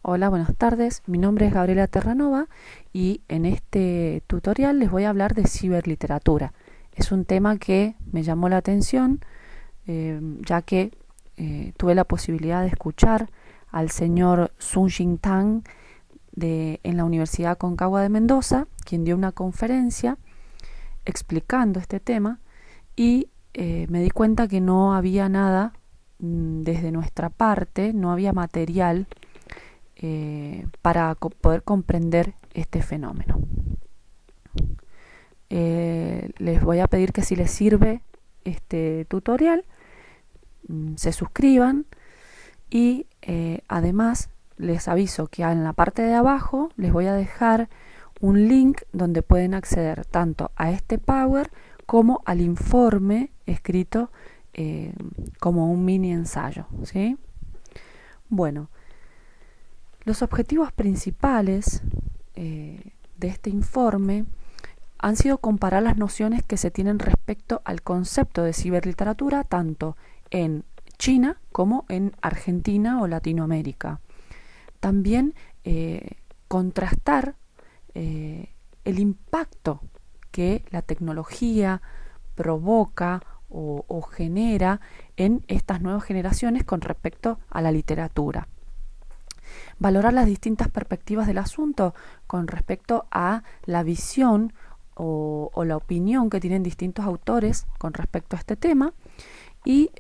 Hola, buenas tardes. Mi nombre es Gabriela Terranova y en este tutorial les voy a hablar de ciberliteratura. Es un tema que me llamó la atención ya que tuve la posibilidad de escuchar al señor Sun Jin Tang en la Universidad Aconcagua de Mendoza, quien dio una conferencia explicando este tema y me di cuenta que no había nada desde nuestra parte, no había material para poder comprender este fenómeno. Les voy a pedir que si les sirve este tutorial, se suscriban y además les aviso que en la parte de abajo les voy a dejar un link donde pueden acceder tanto a este Power como al informe escrito como un mini ensayo, ¿sí? Bueno, los objetivos principales de este informe han sido comparar las nociones que se tienen respecto al concepto de ciberliteratura tanto en China como en Argentina o Latinoamérica. También contrastar el impacto que la tecnología provoca o genera en estas nuevas generaciones con respecto a la literatura. Valorar las distintas perspectivas del asunto con respecto a la visión o la opinión que tienen distintos autores con respecto a este tema y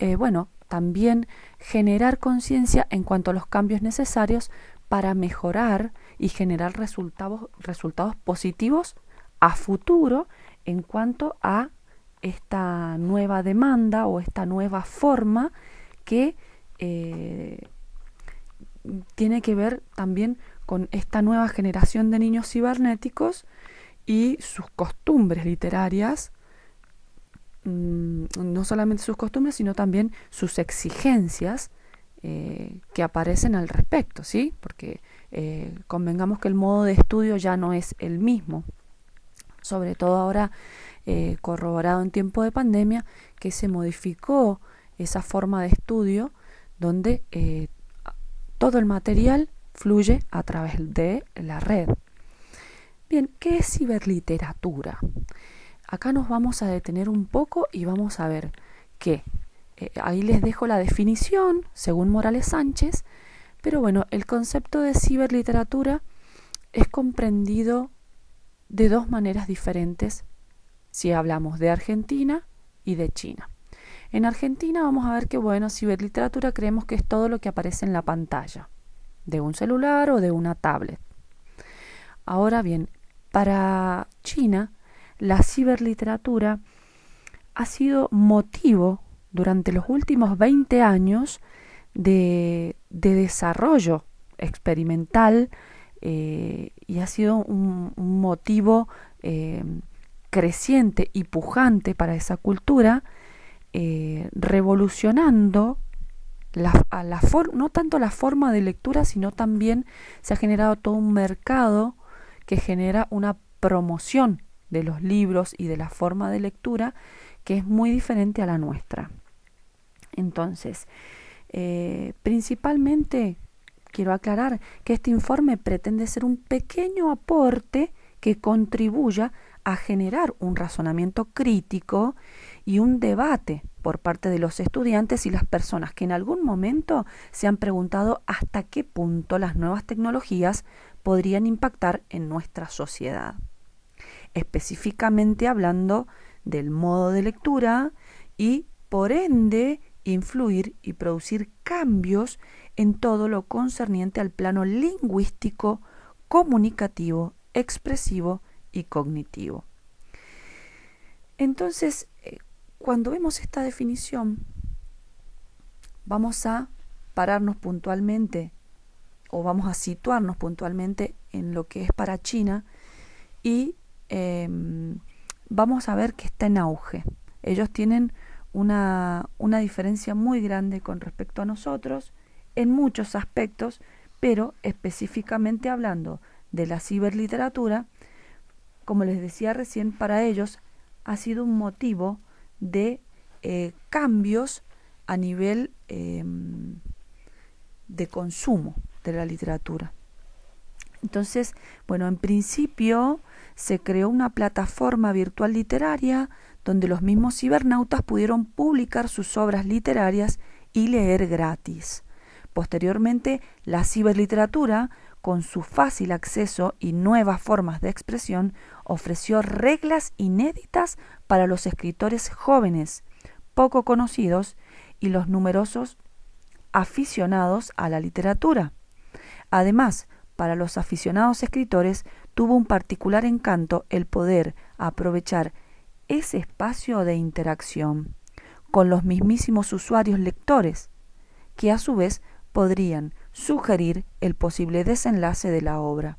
también generar conciencia en cuanto a los cambios necesarios para mejorar y generar resultados positivos a futuro en cuanto a esta nueva demanda o esta nueva forma que tiene que ver también con esta nueva generación de niños cibernéticos y sus costumbres literarias, no solamente sus costumbres, sino también sus exigencias que aparecen al respecto, ¿sí? Porque convengamos que el modo de estudio ya no es el mismo, sobre todo ahora corroborado en tiempo de pandemia, que se modificó esa forma de estudio donde todo el material fluye a través de la red. Bien, ¿qué es ciberliteratura? Acá nos vamos a detener un poco y vamos a ver que ahí les dejo la definición según Morales Sánchez, pero bueno, el concepto de ciberliteratura es comprendido de dos maneras diferentes si hablamos de Argentina y de China. En Argentina vamos a ver que, ciberliteratura creemos que es todo lo que aparece en la pantalla de un celular o de una tablet. Ahora bien, para China, la ciberliteratura ha sido motivo durante los últimos 20 años de desarrollo experimental y ha sido un motivo creciente y pujante para esa cultura, revolucionando no tanto la forma de lectura, sino también se ha generado todo un mercado que genera una promoción de los libros y de la forma de lectura que es muy diferente a la nuestra. Entonces, principalmente quiero aclarar que este informe pretende ser un pequeño aporte que contribuya a generar un razonamiento crítico y un debate por parte de los estudiantes y las personas que en algún momento se han preguntado hasta qué punto las nuevas tecnologías podrían impactar en nuestra sociedad. Específicamente hablando del modo de lectura y, por ende, influir y producir cambios en todo lo concerniente al plano lingüístico, comunicativo, expresivo y cognitivo. Entonces, cuando vemos esta definición, vamos a pararnos puntualmente o vamos a situarnos puntualmente en lo que es para China y vamos a ver que está en auge. Ellos tienen una diferencia muy grande con respecto a nosotros en muchos aspectos, pero específicamente hablando de la ciberliteratura, como les decía recién, para ellos ha sido un motivo de cambios a nivel de consumo. de la literatura. Entonces, bueno, en principio se creó una plataforma virtual literaria donde los mismos cibernautas pudieron publicar sus obras literarias y leer gratis. Posteriormente, la ciberliteratura, con su fácil acceso y nuevas formas de expresión, ofreció reglas inéditas para los escritores jóvenes, poco conocidos y los numerosos aficionados a la literatura. Además, para los aficionados escritores tuvo un particular encanto el poder aprovechar ese espacio de interacción con los mismísimos usuarios lectores, que a su vez podrían sugerir el posible desenlace de la obra.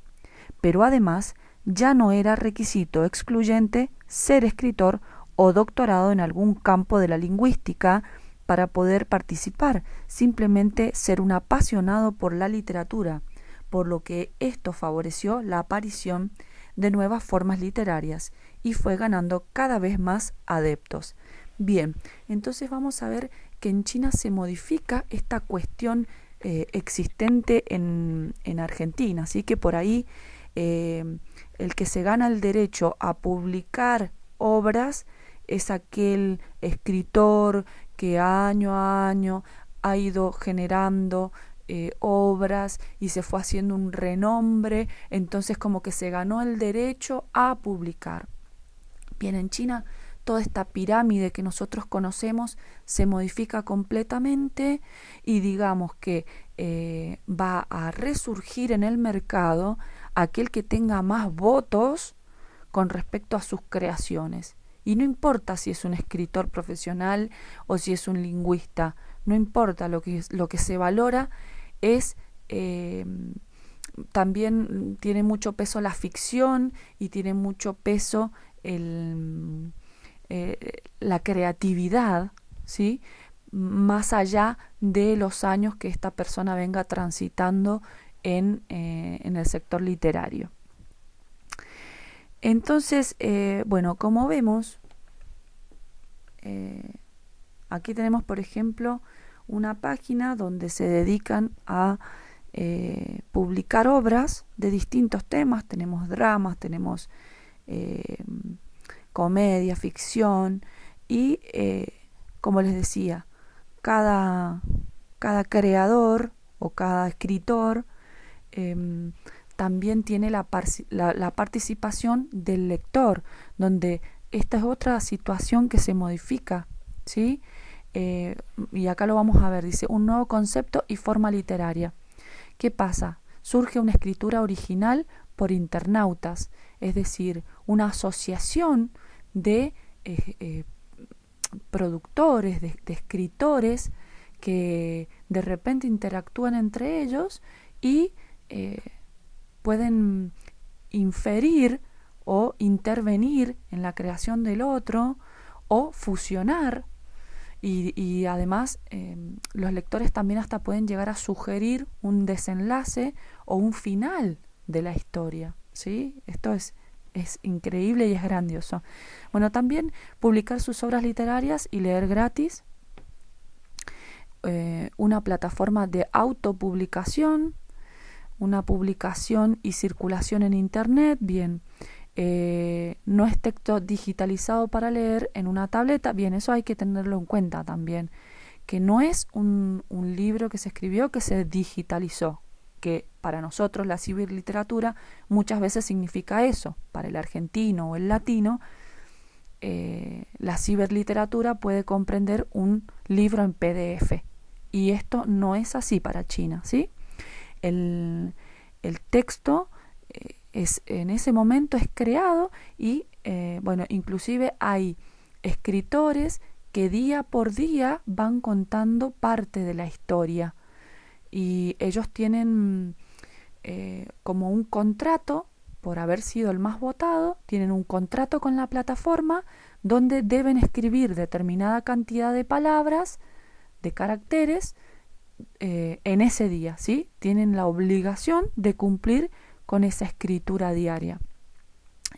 Pero además ya no era requisito excluyente ser escritor o doctorado en algún campo de la lingüística para poder participar, simplemente ser un apasionado por la literatura, por lo que esto favoreció la aparición de nuevas formas literarias y fue ganando cada vez más adeptos. Bien, entonces vamos a ver que en China se modifica esta cuestión existente en Argentina, así que por ahí el que se gana el derecho a publicar obras es aquel escritor que año a año ha ido generando obras y se fue haciendo un renombre, entonces como que se ganó el derecho a publicar. Bien, en China toda esta pirámide que nosotros conocemos se modifica completamente y digamos que va a resurgir en el mercado aquel que tenga más votos con respecto a sus creaciones. Y no importa si es un escritor profesional o si es un lingüista, no importa, lo que se valora es también tiene mucho peso la ficción y tiene mucho peso la creatividad, ¿sí? Más allá de los años que esta persona venga transitando en el sector literario. Entonces, bueno, como vemos, aquí tenemos, por ejemplo, una página donde se dedican a publicar obras de distintos temas. Tenemos dramas, tenemos comedia, ficción y, como les decía, cada creador o cada escritor también tiene la participación del lector, donde esta es otra situación que se modifica, ¿sí? Y acá lo vamos a ver, dice, un nuevo concepto y forma literaria. ¿Qué pasa? Surge una escritura original por internautas, es decir, una asociación de productores, de escritores que de repente interactúan entre ellos y pueden inferir o intervenir en la creación del otro o fusionar y además los lectores también hasta pueden llegar a sugerir un desenlace o un final de la historia, ¿sí? Esto es increíble y es grandioso. Bueno, también publicar sus obras literarias y leer gratis, una plataforma de autopublicación, una publicación y circulación en internet, bien, no es texto digitalizado para leer en una tableta, bien, eso hay que tenerlo en cuenta también, que no es un libro que se escribió que se digitalizó, que para nosotros la ciberliteratura muchas veces significa eso, para el argentino o el latino, la ciberliteratura puede comprender un libro en PDF, y esto no es así para China, ¿sí? El texto en ese momento es creado y bueno, inclusive hay escritores que día por día van contando parte de la historia y ellos tienen como un contrato por haber sido el más votado, tienen un contrato con la plataforma donde deben escribir determinada cantidad de palabras, de caracteres, en ese día, ¿sí? Tienen la obligación de cumplir con esa escritura diaria.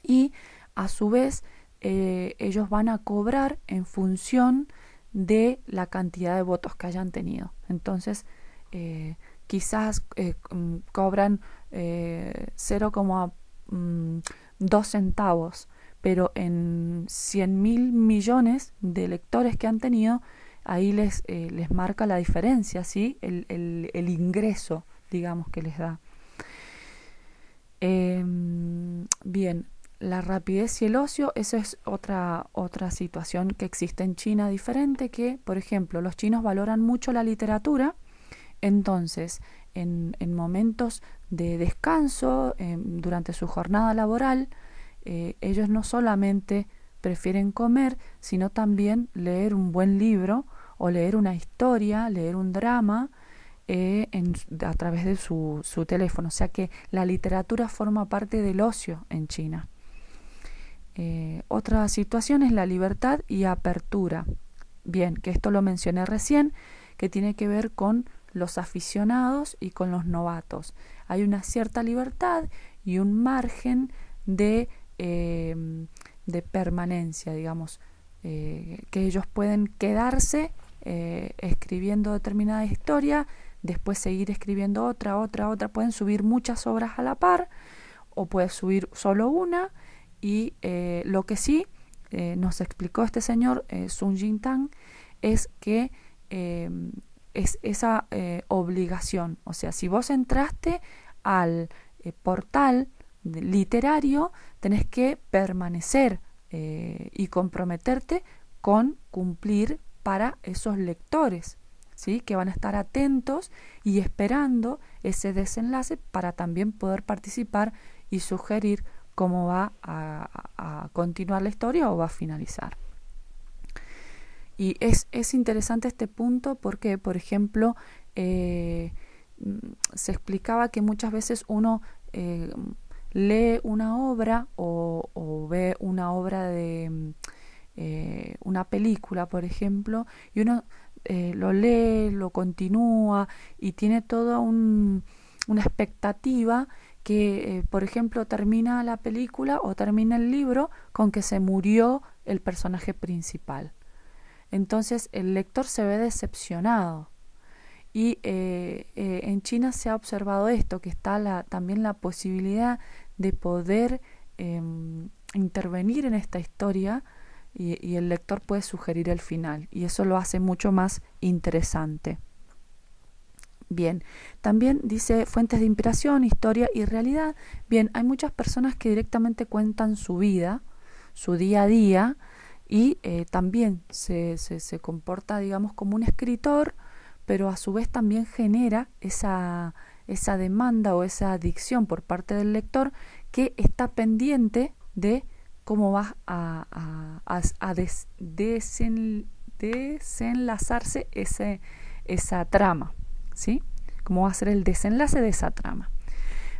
Y a su vez, ellos van a cobrar en función de la cantidad de votos que hayan tenido. Entonces, quizás cobran 0,2 centavos, pero en 100.000 millones de lectores que han tenido, ahí les marca la diferencia, ¿sí? El ingreso, digamos, que les da. Bien, la rapidez y el ocio, eso es otra situación que existe en China diferente, que, por ejemplo, los chinos valoran mucho la literatura. Entonces, en momentos de descanso, durante su jornada laboral, ellos no solamente prefieren comer, sino también leer un buen libro o leer una historia, leer un drama a través de su teléfono. O sea que la literatura forma parte del ocio en China. Otra situación es la libertad y apertura. Bien, que esto lo mencioné recién, que tiene que ver con los aficionados y con los novatos. Hay una cierta libertad y un margen de permanencia, digamos, que ellos pueden quedarse escribiendo determinada historia, después seguir escribiendo otra, pueden subir muchas obras a la par o puede subir solo una, y lo que sí nos explicó este señor Sun Jintang es que es esa obligación, o sea, si vos entraste al portal literario, tenés que permanecer y comprometerte con cumplir para esos lectores, ¿sí? Que van a estar atentos y esperando ese desenlace para también poder participar y sugerir cómo va a continuar la historia o va a finalizar. Y es interesante este punto porque, por ejemplo, se explicaba que muchas veces uno lee una obra o ve una obra de una película, por ejemplo, y uno lo lee, lo continúa y tiene toda una expectativa que, por ejemplo, termina la película o termina el libro con que se murió el personaje principal. Entonces el lector se ve decepcionado. Y en China se ha observado esto, que está también la posibilidad de poder intervenir en esta historia y el lector puede sugerir el final. Y eso lo hace mucho más interesante. Bien, también dice fuentes de inspiración, historia y realidad. Bien, hay muchas personas que directamente cuentan su vida, su día a día, y también se comporta, digamos, como un escritor, pero a su vez también genera esa demanda o esa adicción por parte del lector que está pendiente de cómo va a desenlazarse esa trama, ¿sí? Cómo va a ser el desenlace de esa trama.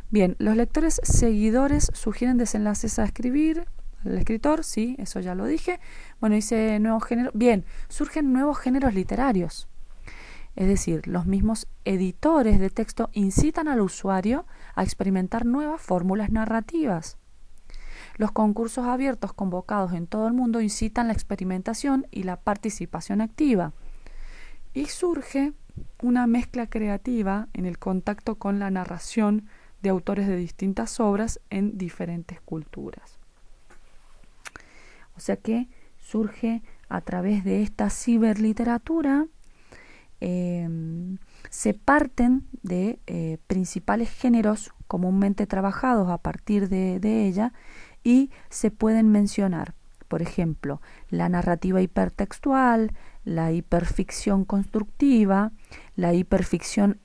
Bien, los lectores seguidores sugieren desenlaces a escribir. El escritor, sí, eso ya lo dije. Bueno, dice nuevos géneros. Bien, surgen nuevos géneros literarios. Es decir, los mismos editores de texto incitan al usuario a experimentar nuevas fórmulas narrativas. Los concursos abiertos convocados en todo el mundo incitan la experimentación y la participación activa. Y surge una mezcla creativa en el contacto con la narración de autores de distintas obras en diferentes culturas. O sea que surge a través de esta ciberliteratura, se parten de principales géneros comúnmente trabajados a partir de ella y se pueden mencionar, por ejemplo, la narrativa hipertextual, la hiperficción constructiva, la hiperficción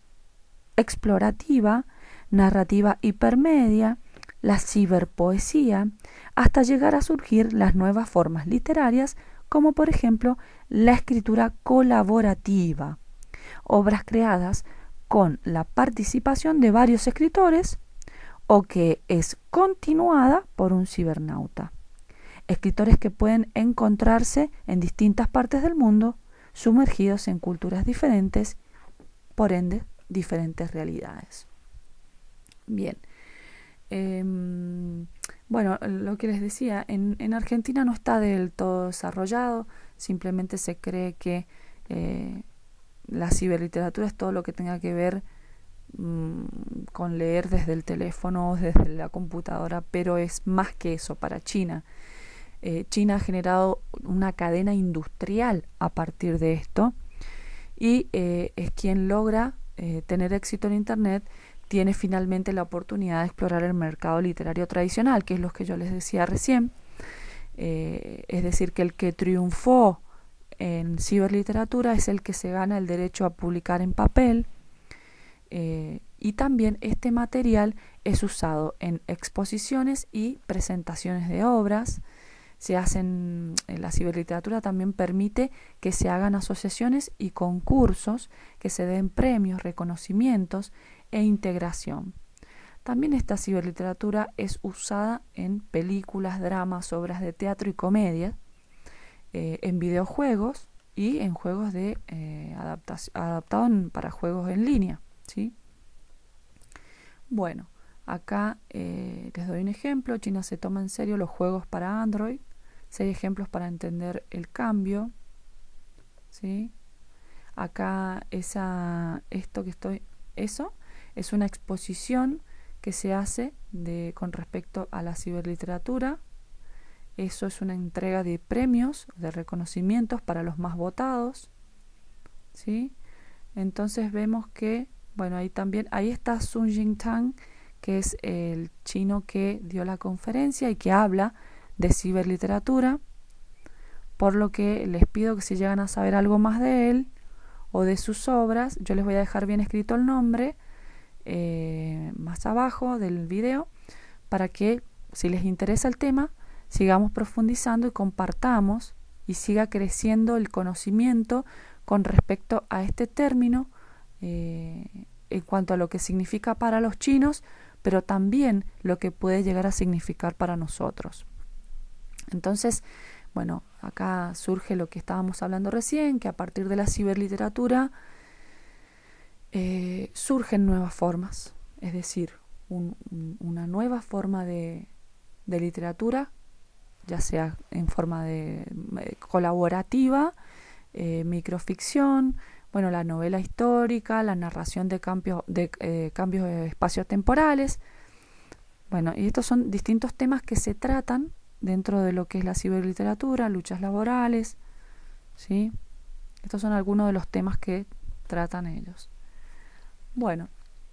explorativa, narrativa hipermedia, la ciberpoesía, hasta llegar a surgir las nuevas formas literarias, como por ejemplo la escritura colaborativa, obras creadas con la participación de varios escritores o que es continuada por un cibernauta. Escritores que pueden encontrarse en distintas partes del mundo, sumergidos en culturas diferentes, por ende, diferentes realidades. Bien. Bueno, lo que les decía, en Argentina no está del todo desarrollado, simplemente se cree que la ciberliteratura es todo lo que tenga que ver con leer desde el teléfono, desde la computadora, pero es más que eso para China. China ha generado una cadena industrial a partir de esto y es quien logra tener éxito en Internet, tiene finalmente la oportunidad de explorar el mercado literario tradicional, que es lo que yo les decía recién. Es decir, que el que triunfó en ciberliteratura es el que se gana el derecho a publicar en papel, y también este material es usado en exposiciones y presentaciones de obras. Se hacen, la ciberliteratura también permite que se hagan asociaciones y concursos, que se den premios, reconocimientos e integración. También esta ciberliteratura es usada en películas, dramas, obras de teatro y comedia, en videojuegos y en juegos de adaptados para juegos en línea, ¿sí? Bueno, acá les doy un ejemplo. China se toma en serio los juegos para Android. 6 ejemplos para entender el cambio, ¿sí? Acá eso es una exposición que se hace con respecto a la ciberliteratura. Eso es una entrega de premios, de reconocimientos para los más votados, ¿sí? Entonces vemos que, bueno, ahí está Sun Jingtang, que es el chino que dio la conferencia y que habla de ciberliteratura, por lo que les pido que si llegan a saber algo más de él o de sus obras, yo les voy a dejar bien escrito el nombre más abajo del video, para que si les interesa el tema sigamos profundizando y compartamos y siga creciendo el conocimiento con respecto a este término, en cuanto a lo que significa para los chinos, pero también lo que puede llegar a significar para nosotros. Entonces, bueno, acá surge lo que estábamos hablando recién, que a partir de la ciberliteratura surgen nuevas formas, es decir, una nueva forma de literatura, ya sea en forma de colaborativa, microficción, bueno, la novela histórica, la narración de cambios de espacios temporales. Bueno, y estos son distintos temas que se tratan dentro de lo que es la ciberliteratura, luchas laborales, ¿sí? Estos son algunos de los temas que tratan ellos. Bueno,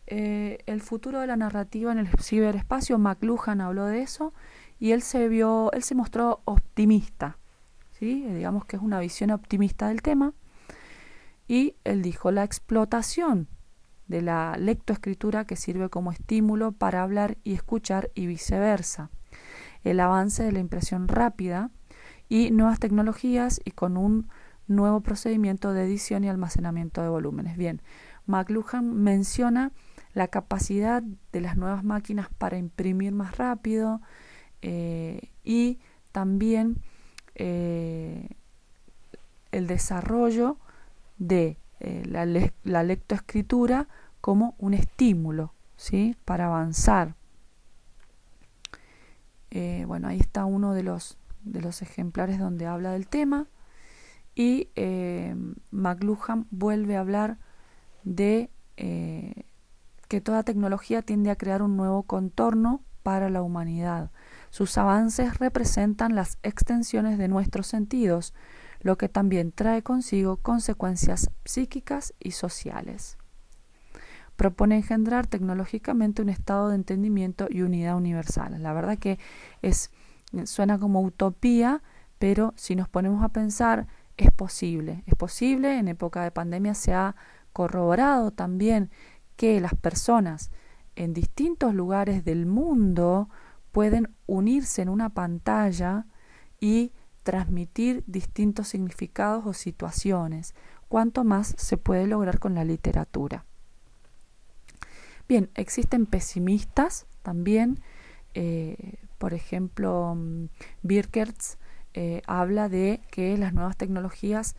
el futuro de la narrativa en el ciberespacio, McLuhan habló de eso y él se mostró optimista, ¿sí? Digamos que es una visión optimista del tema, y él dijo: la explotación de la lectoescritura, que sirve como estímulo para hablar y escuchar, y viceversa, el avance de la impresión rápida y nuevas tecnologías, y con un nuevo procedimiento de edición y almacenamiento de volúmenes. Bien, McLuhan menciona la capacidad de las nuevas máquinas para imprimir más rápido, y también el desarrollo de la lectoescritura como un estímulo, ¿sí?, para avanzar. Bueno, ahí está uno de los ejemplares donde habla del tema, y McLuhan vuelve a hablar de que toda tecnología tiende a crear un nuevo contorno para la humanidad. Sus avances representan las extensiones de nuestros sentidos, lo que también trae consigo consecuencias psíquicas y sociales. Propone engendrar tecnológicamente un estado de entendimiento y unidad universal. La verdad que suena como utopía, pero si nos ponemos a pensar, es posible. Es posible. En época de pandemia se ha corroborado también que las personas en distintos lugares del mundo pueden unirse en una pantalla y transmitir distintos significados o situaciones. ¿Cuánto más se puede lograr con la literatura? Bien, existen pesimistas también. Por ejemplo, Birkerts habla de que las nuevas tecnologías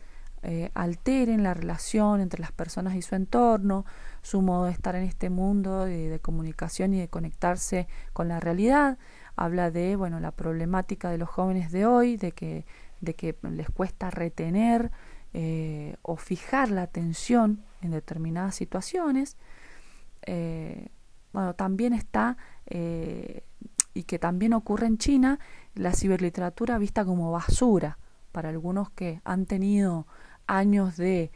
alteren la relación entre las personas y su entorno, su modo de estar en este mundo de comunicación y de conectarse con la realidad. Habla de, bueno, la problemática de los jóvenes de hoy, de que les cuesta retener o fijar la atención en determinadas situaciones. bueno, también está, y que también ocurre en China, la ciberliteratura vista como basura. Para algunos que han tenido años de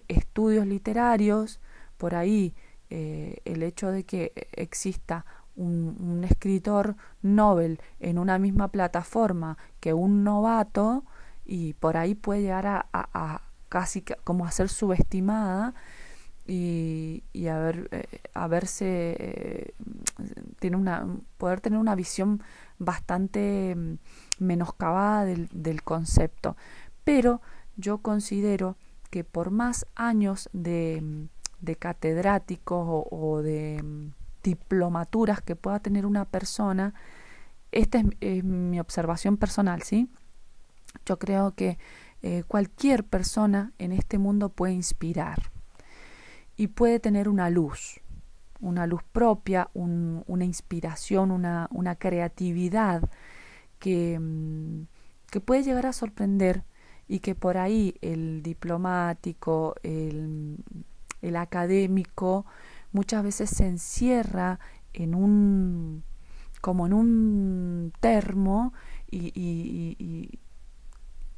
estudios literarios, por ahí el hecho de que exista un escritor Nobel en una misma plataforma que un novato, y por ahí puede llegar a casi como a ser subestimada y a verse, poder tener una visión bastante menoscabada del concepto. Pero yo considero que por más años de catedráticos o de diplomaturas que pueda tener una persona, esta es mi observación personal, ¿sí? Yo creo que cualquier persona en este mundo puede inspirar y puede tener una luz propia, una inspiración, una creatividad que puede llegar a sorprender, y que por ahí el diplomático, el académico, muchas veces se encierra como en un termo, y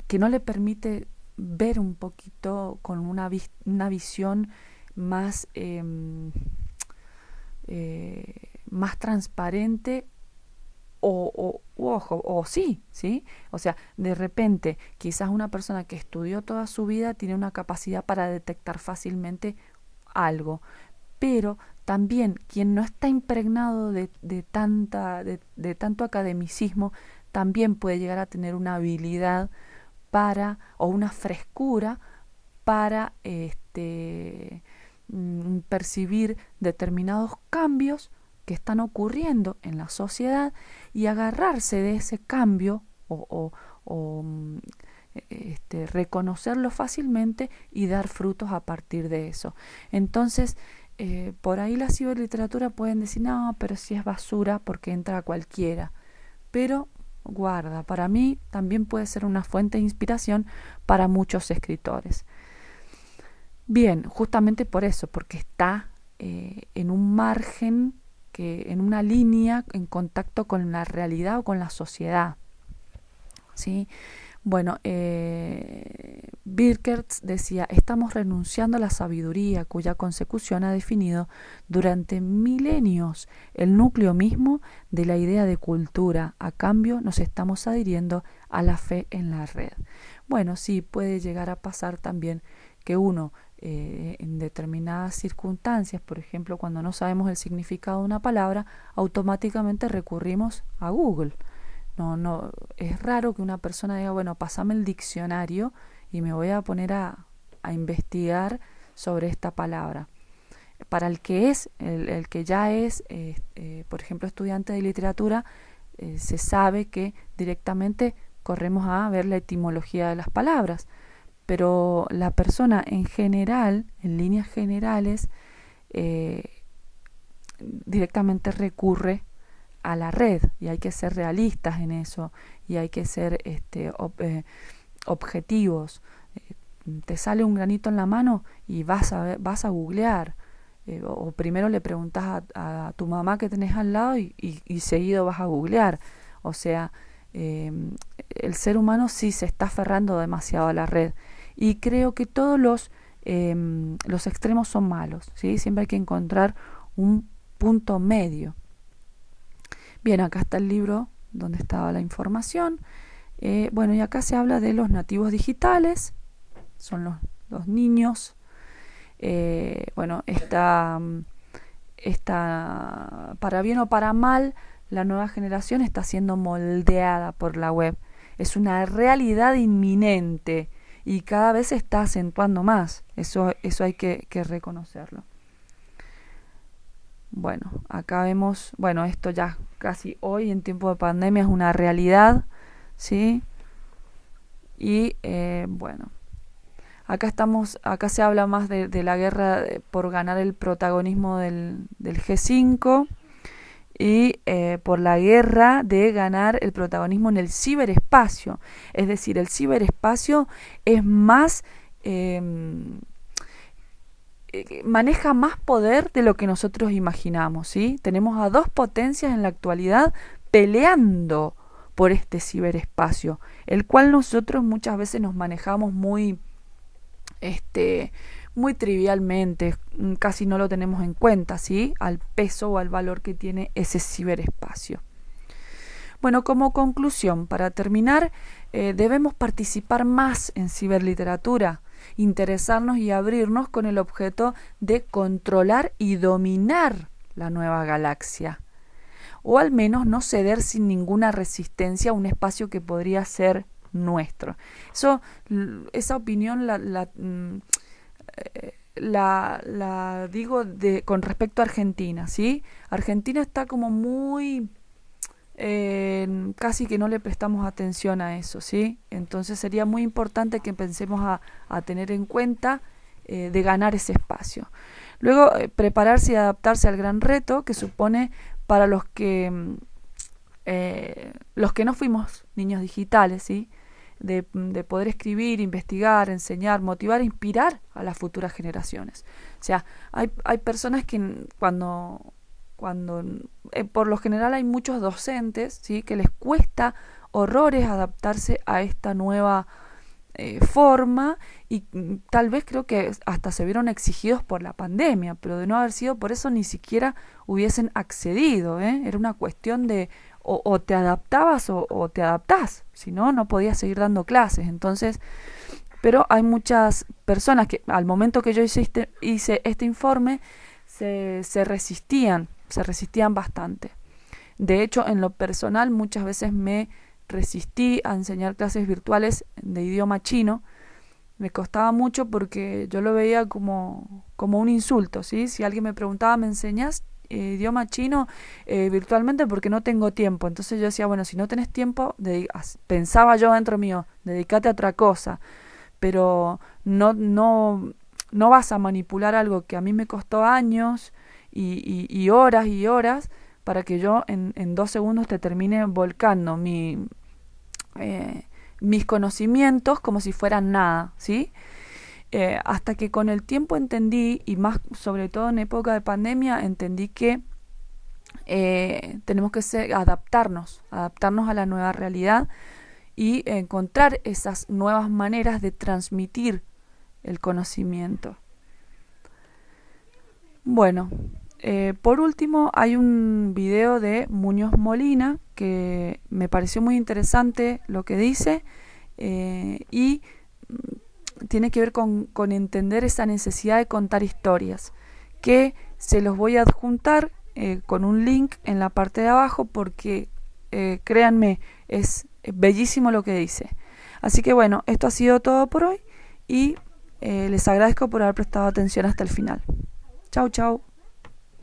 que no le permite ver un poquito con una visión más, más transparente, o sí, o sea, de repente quizás una persona que estudió toda su vida tiene una capacidad para detectar fácilmente algo, pero también quien no está impregnado de tanto academicismo también puede llegar a tener una habilidad o una frescura para percibir determinados cambios que están ocurriendo en la sociedad, y agarrarse de ese cambio o reconocerlo fácilmente y dar frutos a partir de eso. Entonces, por ahí la ciberliteratura pueden decir, no, pero si es basura porque entra a cualquiera. Pero guarda, para mí también puede ser una fuente de inspiración para muchos escritores. Bien, justamente por eso, porque está en un margen, en una línea en contacto con la realidad o con la sociedad, ¿sí? Bueno, Birkerts decía, estamos renunciando a la sabiduría cuya consecución ha definido durante milenios el núcleo mismo de la idea de cultura. A cambio, nos estamos adhiriendo a la fe en la red. Bueno, sí, puede llegar a pasar también que uno, en determinadas circunstancias, por ejemplo, cuando no sabemos el significado de una palabra, automáticamente recurrimos a Google. No, es raro que una persona diga, bueno, pásame el diccionario y me voy a poner a investigar sobre esta palabra. Para el que el que ya es, por ejemplo, estudiante de literatura, se sabe que directamente corremos a ver la etimología de las palabras. Pero la persona en general, en líneas generales, directamente recurre a la red, y hay que ser realistas en eso, y hay que ser objetivos. Te sale un granito en la mano y vas a googlear, o primero le preguntas a tu mamá que tenés al lado y seguido vas a googlear. O sea, el ser humano sí se está aferrando demasiado a la red, y creo que todos los extremos son malos, ¿sí? Siempre hay que encontrar un punto medio. Bien, acá está el libro donde estaba la información. Bueno, y acá se habla de los nativos digitales, son los niños. Bueno, está para bien o para mal, la nueva generación está siendo moldeada por la web. Es una realidad inminente y cada vez se está acentuando más. Eso hay que reconocerlo. Bueno, acá vemos, bueno, esto ya casi hoy en tiempo de pandemia es una realidad, ¿sí? Y bueno, acá se habla más de la guerra por ganar el protagonismo del G5, y por la guerra de ganar el protagonismo en el ciberespacio. Es decir, el ciberespacio es más maneja más poder de lo que nosotros imaginamos, ¿sí? Tenemos a dos potencias en la actualidad peleando por este ciberespacio, el cual nosotros muchas veces nos manejamos muy, muy trivialmente, casi no lo tenemos en cuenta, ¿sí? Al peso o al valor que tiene ese ciberespacio. Bueno, como conclusión, para terminar, debemos participar más en ciberliteratura, interesarnos y abrirnos con el objeto de controlar y dominar la nueva galaxia, o al menos no ceder sin ninguna resistencia a un espacio que podría ser nuestro. Esa opinión la digo con respecto a Argentina, ¿sí? Argentina está como muy... casi que no le prestamos atención a eso, ¿sí? Entonces sería muy importante que pensemos a tener en cuenta de ganar ese espacio. Luego, prepararse y adaptarse al gran reto que supone para los que no fuimos niños digitales, ¿sí? De poder escribir, investigar, enseñar, motivar, inspirar a las futuras generaciones. O sea, hay personas que cuando por lo general hay muchos docentes, ¿sí? Que les cuesta horrores adaptarse a esta nueva forma y tal vez creo que hasta se vieron exigidos por la pandemia, pero de no haber sido por eso ni siquiera hubiesen accedido, ¿eh? Era una cuestión de o te adaptabas o te adaptás, si no, no podías seguir dando clases. Entonces, pero hay muchas personas que al momento que yo hice este informe se resistían bastante. De hecho, en lo personal muchas veces me resistí a enseñar clases virtuales de idioma chino. Me costaba mucho porque yo lo veía como un insulto, ¿sí? Si alguien me preguntaba, ¿me enseñas idioma chino virtualmente? Porque no tengo tiempo. Entonces yo decía, bueno, si no tenés tiempo, pensaba yo dentro mío, dedícate a otra cosa. Pero no vas a manipular algo que a mí me costó años y horas y horas para que yo en 2 segundos te termine volcando mis conocimientos como si fueran nada, ¿sí? Hasta que con el tiempo entendí, y más sobre todo en época de pandemia, entendí que tenemos que adaptarnos a la nueva realidad y encontrar esas nuevas maneras de transmitir el conocimiento. Bueno, por último hay un video de Muñoz Molina que me pareció muy interesante lo que dice y tiene que ver con entender esa necesidad de contar historias, que se los voy a adjuntar con un link en la parte de abajo porque créanme, es bellísimo lo que dice. Así que bueno, esto ha sido todo por hoy y les agradezco por haber prestado atención hasta el final. Chau, chau.